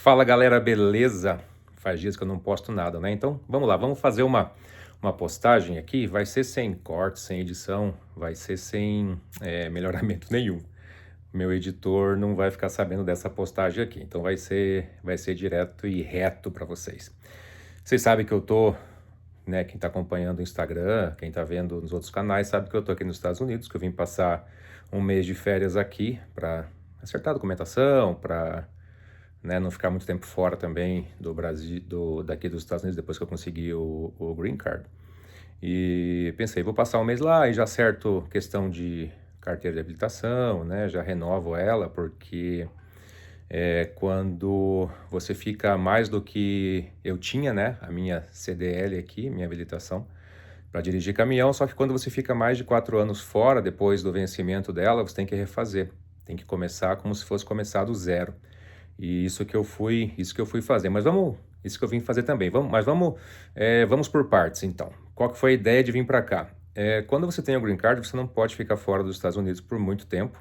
Fala galera, beleza? Faz dias que eu não posto nada, né? Então vamos lá, vamos fazer uma postagem aqui. Vai ser sem corte, sem edição, vai ser sem melhoramento nenhum. Meu editor não vai ficar sabendo dessa postagem aqui, então vai ser direto e reto para vocês. Vocês sabem que eu tô, né? Quem tá acompanhando o Instagram, quem tá vendo nos outros canais, sabe que eu tô aqui nos Estados Unidos, que eu vim passar um mês de férias aqui para acertar a documentação, para não ficar muito tempo fora também do Brasil, daqui dos Estados Unidos, depois que eu consegui o Green Card. E pensei, vou passar um mês lá e já acerto questão de carteira de habilitação, né? Já renovo ela, porque quando você fica mais do que eu tinha, né? A minha CDL aqui, minha habilitação, para dirigir caminhão, só que quando você fica mais de 4 anos fora, depois do vencimento dela, você tem que refazer. Tem que começar como se fosse começar do zero. E isso que eu fui fazer. Mas isso que eu vim fazer também. Vamos por partes, então. Qual que foi a ideia de vir para cá? Quando você tem o Green Card, você não pode ficar fora dos Estados Unidos por muito tempo,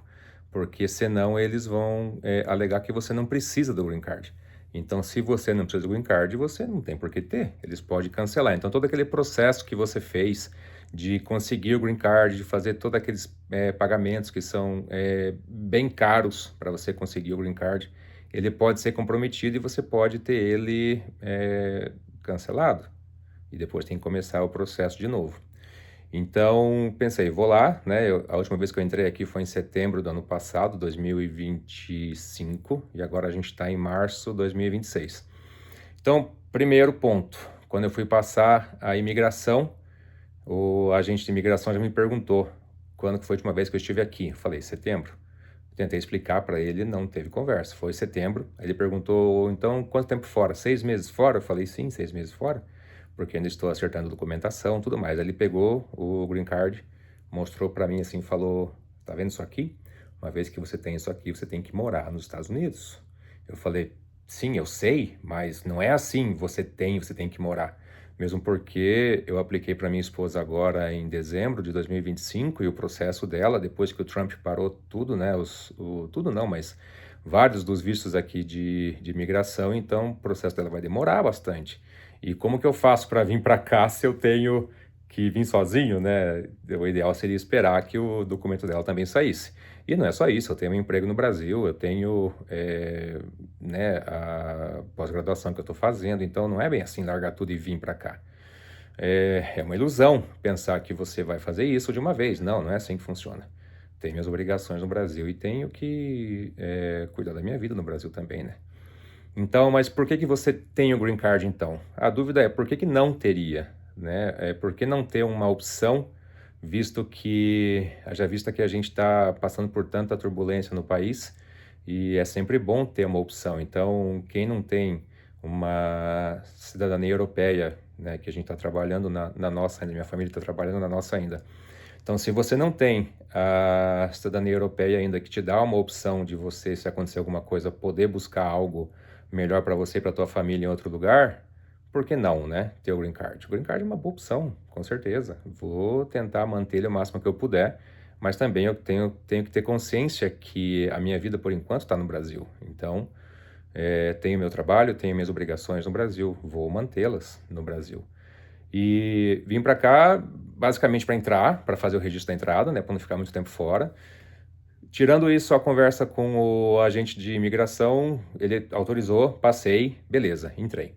porque senão eles vão alegar que você não precisa do Green Card. Então, se você não precisa do Green Card, você não tem por que ter. Eles podem cancelar. Então, todo aquele processo que você fez de conseguir o Green Card, de fazer todos aqueles pagamentos que são bem caros para você conseguir o Green Card, ele pode ser comprometido e você pode ter ele cancelado. E depois tem que começar o processo de novo. Então, pensei, vou lá, né? A última vez que eu entrei aqui foi em setembro do ano passado, 2025, e agora a gente está em março de 2026. Então, primeiro ponto, quando eu fui passar a imigração, o agente de imigração já me perguntou quando que foi a última vez que eu estive aqui. Eu falei, setembro. Tentei explicar para ele, não teve conversa. Foi setembro. Aí ele perguntou, então, quanto tempo fora? 6 meses fora? Eu falei, sim, 6 meses fora, porque ainda estou acertando documentação, tudo mais. Aí ele pegou o Green Card, mostrou para mim assim, falou, tá vendo isso aqui? Uma vez que você tem isso aqui, você tem que morar nos Estados Unidos. Eu falei, sim, eu sei, mas não é assim, você tem que morar. Mesmo porque eu apliquei para minha esposa agora em dezembro de 2025 e o processo dela, depois que o Trump parou tudo, né? Tudo não, mas vários dos vistos aqui de imigração, então o processo dela vai demorar bastante. E como que eu faço para vir para cá se eu tenho que vir sozinho, né? O ideal seria esperar que o documento dela também saísse. E não é só isso, eu tenho um emprego no Brasil, eu tenho né, a pós-graduação que eu estou fazendo, então não é bem assim largar tudo e vir para cá. É uma ilusão pensar que você vai fazer isso de uma vez. Não, não é assim que funciona. Tenho minhas obrigações no Brasil e tenho que cuidar da minha vida no Brasil também, né? Então, mas por que que você tem o Green Card então? A dúvida é por que que não teria, né? Por que não ter uma opção, haja vista que a gente está passando por tanta turbulência no país e é sempre bom ter uma opção. Então, quem não tem uma cidadania europeia, né, que a gente está trabalhando na nossa, minha família está trabalhando na nossa ainda. Então, se você não tem a cidadania europeia ainda, que te dá uma opção de você, se acontecer alguma coisa, poder buscar algo melhor para você e para tua família em outro lugar, por que não, né? Ter o Green Card. O Green Card é uma boa opção, com certeza. Vou tentar manter ele o máximo que eu puder, mas também eu tenho que ter consciência que a minha vida, por enquanto, está no Brasil. Então, tenho meu trabalho, tenho minhas obrigações no Brasil, vou mantê-las no Brasil. E vim para cá basicamente para entrar, para fazer o registro da entrada, né, para não ficar muito tempo fora. Tirando isso, a conversa com o agente de imigração, ele autorizou, passei, beleza, entrei.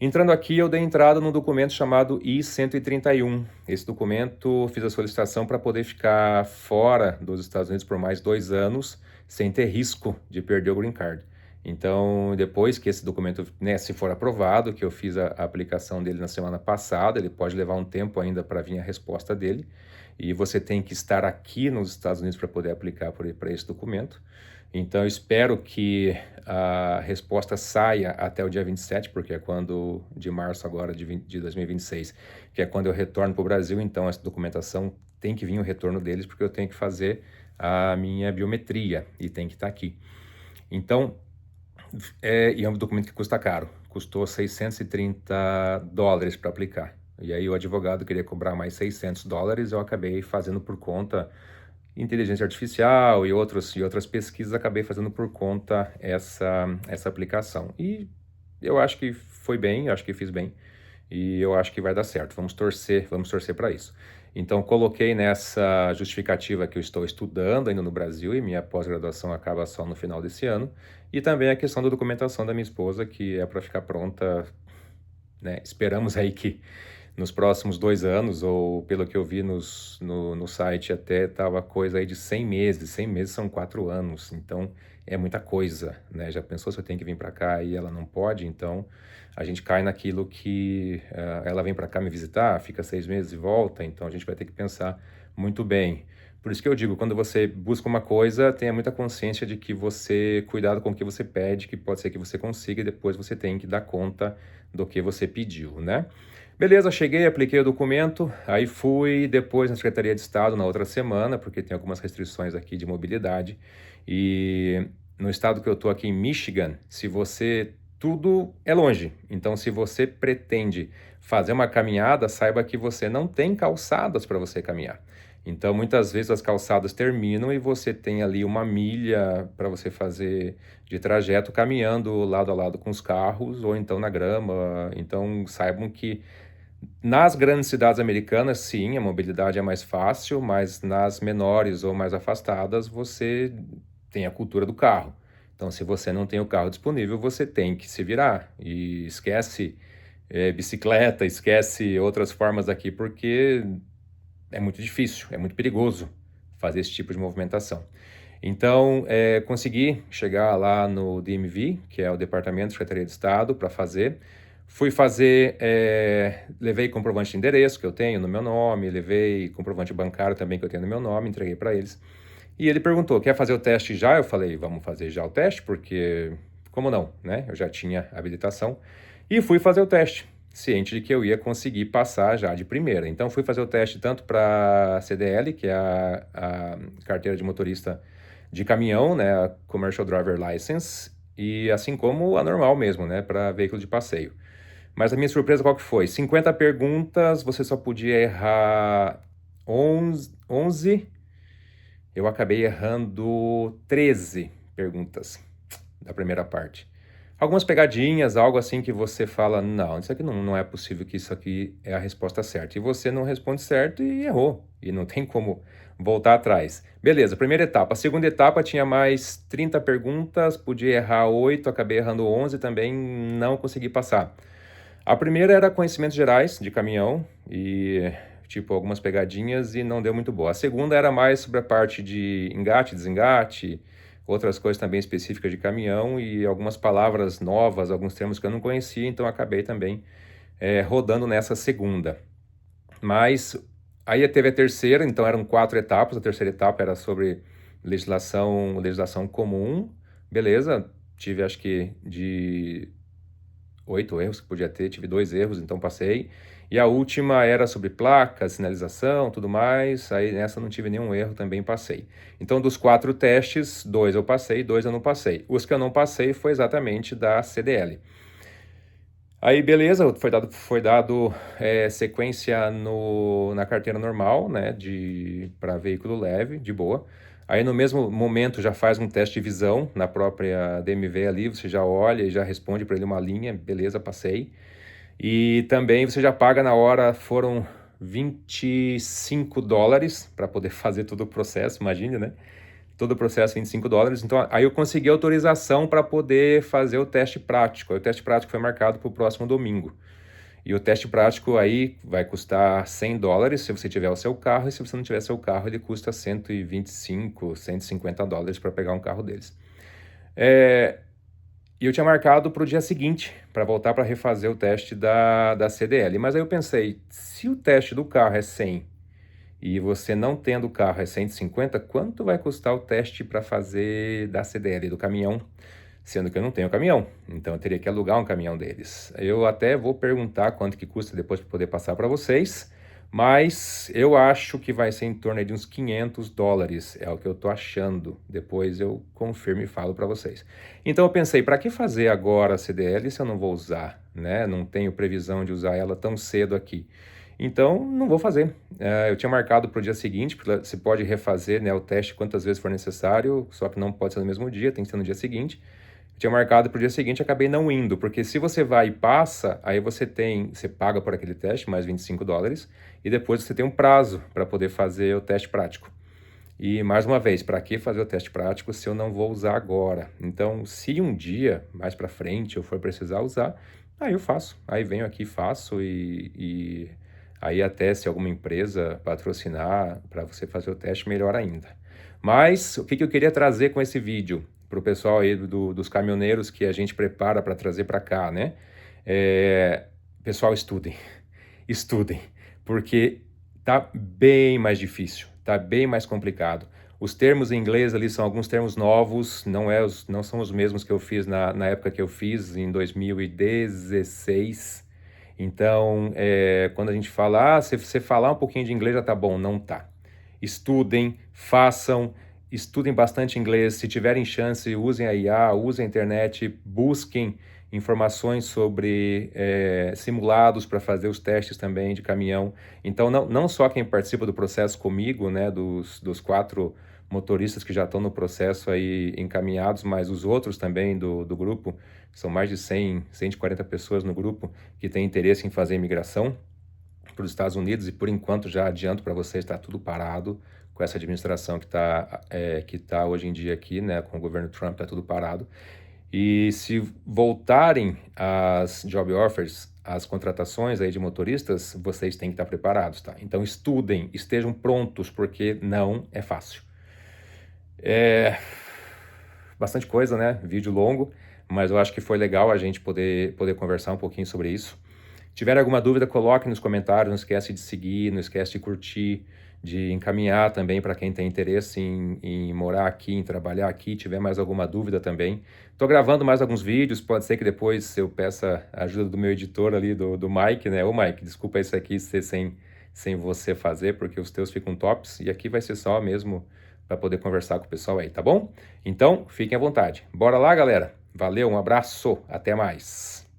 Entrando aqui, eu dei entrada num documento chamado I-131. Esse documento, fiz a solicitação para poder ficar fora dos Estados Unidos por mais 2 anos, sem ter risco de perder o Green Card. Então, depois que esse documento, né, se for aprovado, que eu fiz a aplicação dele na semana passada, ele pode levar um tempo ainda para vir a resposta dele, e você tem que estar aqui nos Estados Unidos para poder aplicar para esse documento. Então, eu espero que a resposta saia até o dia 27, porque é quando, de março agora de 2026, que é quando eu retorno para o Brasil. Então, essa documentação tem que vir o retorno deles, porque eu tenho que fazer a minha biometria e tem que estar aqui. Então, e é um documento que custa caro, custou $630 para aplicar. E aí o advogado queria cobrar mais $600, eu acabei fazendo por conta inteligência artificial e outras pesquisas, acabei fazendo por conta essa aplicação. E eu acho que foi bem, eu acho que fiz bem, e eu acho que vai dar certo. Vamos torcer para isso. Então, coloquei nessa justificativa que eu estou estudando ainda no Brasil e minha pós-graduação acaba só no final desse ano, e também a questão da documentação da minha esposa, que é para ficar pronta, né? Esperamos aí que nos próximos 2 anos, ou pelo que eu vi no site, até estava coisa aí de 100 meses. 100 meses são 4 anos, então é muita coisa, né? Já pensou se eu tenho que vir para cá e ela não pode? Então a gente cai naquilo que ela vem para cá me visitar, fica 6 meses e volta, então a gente vai ter que pensar muito bem. Por isso que eu digo, quando você busca uma coisa, tenha muita consciência de que cuidado com o que você pede, que pode ser que você consiga e depois você tem que dar conta do que você pediu, né? Beleza, cheguei, apliquei o documento, aí fui depois na Secretaria de Estado na outra semana, porque tem algumas restrições aqui de mobilidade. E no estado que eu tô aqui em Michigan, tudo é longe. Então, se você pretende fazer uma caminhada, saiba que você não tem calçadas para você caminhar. Então, muitas vezes as calçadas terminam e você tem ali 1 milha para você fazer de trajeto caminhando lado a lado com os carros ou então na grama. Então, saibam que nas grandes cidades americanas, sim, a mobilidade é mais fácil, mas nas menores ou mais afastadas, você tem a cultura do carro. Então, se você não tem o carro disponível, você tem que se virar. E esquece bicicleta, esquece outras formas aqui, porque é muito difícil, é muito perigoso fazer esse tipo de movimentação. Então, consegui chegar lá no DMV, que é o Departamento de Secretaria de Estado, para fazer. Fui fazer, levei comprovante de endereço que eu tenho no meu nome, levei comprovante bancário também que eu tenho no meu nome, entreguei para eles. E ele perguntou, quer fazer o teste já? Eu falei, vamos fazer já o teste, porque como não, né? Eu já tinha habilitação. E fui fazer o teste, ciente de que eu ia conseguir passar já de primeira. Então, fui fazer o teste tanto para a CDL, que é a carteira de motorista de caminhão, né? A Commercial Driver License, e assim como a normal mesmo, né? Para veículo de passeio. Mas a minha surpresa qual que foi? 50 perguntas, você só podia errar 11. Eu acabei errando 13 perguntas da primeira parte. Algumas pegadinhas, algo assim que você fala, não, isso aqui não é possível que isso aqui é a resposta certa. E você não responde certo e errou. E não tem como voltar atrás. Beleza, primeira etapa. A segunda etapa tinha mais 30 perguntas, podia errar 8, acabei errando 11 também, não consegui passar. A primeira era conhecimentos gerais de caminhão e tipo algumas pegadinhas e não deu muito boa. A segunda era mais sobre a parte de engate, desengate, outras coisas também específicas de caminhão e algumas palavras novas, alguns termos que eu não conhecia, então acabei também rodando nessa segunda. Mas aí teve a terceira, então eram 4 etapas. A terceira etapa era sobre legislação comum, beleza? Tive acho que de 8 erros que podia ter, tive 2 erros, então passei. E a última era sobre placas, sinalização, tudo mais. Aí nessa não tive nenhum erro, também passei. Então, dos 4 testes, 2 eu passei, 2 eu não passei. Os que eu não passei foi exatamente da CDL. Aí, beleza, foi dado sequência na carteira normal, né, para veículo leve, de boa. Aí, no mesmo momento, já faz um teste de visão na própria DMV ali, você já olha e já responde para ele uma linha, beleza, passei. E também você já paga na hora, foram $25 para poder fazer todo o processo, imagine, né? Todo o processo $25. Então, aí eu consegui autorização para poder fazer o teste prático. Aí o teste prático foi marcado para o próximo domingo. E o teste prático aí vai custar $100 se você tiver o seu carro, e se você não tiver seu carro, ele custa $125, $150 para pegar um carro deles. E eu tinha marcado para o dia seguinte, para voltar para refazer o teste da CDL. Mas aí eu pensei, se o teste do carro é 100 e você não tendo o carro é 150, quanto vai custar o teste para fazer da CDL, do caminhão? Sendo que eu não tenho caminhão, então eu teria que alugar um caminhão deles. Eu até vou perguntar quanto que custa depois para poder passar para vocês, mas eu acho que vai ser em torno de uns $500, é o que eu tô achando. Depois eu confirmo e falo para vocês. Então eu pensei, para que fazer agora a CDL se eu não vou usar, né? Não tenho previsão de usar ela tão cedo aqui. Então, não vou fazer. Eu tinha marcado para o dia seguinte, porque você pode refazer, né, o teste quantas vezes for necessário, só que não pode ser no mesmo dia, tem que ser no dia seguinte. Eu tinha marcado para o dia seguinte, acabei não indo, porque se você vai e passa, aí você paga por aquele teste, mais $25, e depois você tem um prazo para poder fazer o teste prático. E, mais uma vez, para que fazer o teste prático se eu não vou usar agora? Então, se um dia, mais para frente, eu for precisar usar, aí eu faço. Aí venho aqui, faço e aí até se alguma empresa patrocinar para você fazer o teste, melhor ainda. Mas o que eu queria trazer com esse vídeo para o pessoal aí dos caminhoneiros que a gente prepara para trazer para cá, né? Pessoal, estudem. Estudem, porque tá bem mais difícil, tá bem mais complicado. Os termos em inglês ali são alguns termos novos, não são os mesmos que eu fiz na época que eu fiz, em 2016. Então, quando a gente fala, se você falar um pouquinho de inglês já tá bom, não tá. Estudem, façam, estudem bastante inglês. Se tiverem chance, usem a IA, usem a internet, busquem informações sobre simulados para fazer os testes também de caminhão. Então, não só quem participa do processo comigo, né, dos 4 motoristas que já estão no processo aí encaminhados, mas os outros também do grupo, são mais de 140 pessoas no grupo que têm interesse em fazer imigração para os Estados Unidos, e por enquanto já adianto para vocês, está tudo parado com essa administração que tá hoje em dia aqui, né, com o governo Trump, está tudo parado. E se voltarem as job offers, as contratações aí de motoristas, vocês têm que estar preparados, tá? Então estudem, estejam prontos, porque não é fácil. Bastante coisa, né? Vídeo longo, mas eu acho que foi legal a gente poder conversar um pouquinho sobre isso. Tiver alguma dúvida, coloque nos comentários, não esquece de seguir, não esquece de curtir, de encaminhar também para quem tem interesse em morar aqui, em trabalhar aqui, tiver mais alguma dúvida também. Estou gravando mais alguns vídeos, pode ser que depois eu peça a ajuda do meu editor ali, do Mike, né? Ô Mike, desculpa isso aqui ser sem você fazer, porque os teus ficam tops, e aqui vai ser só mesmo para poder conversar com o pessoal aí, tá bom? Então, fiquem à vontade. Bora lá, galera. Valeu, um abraço, até mais.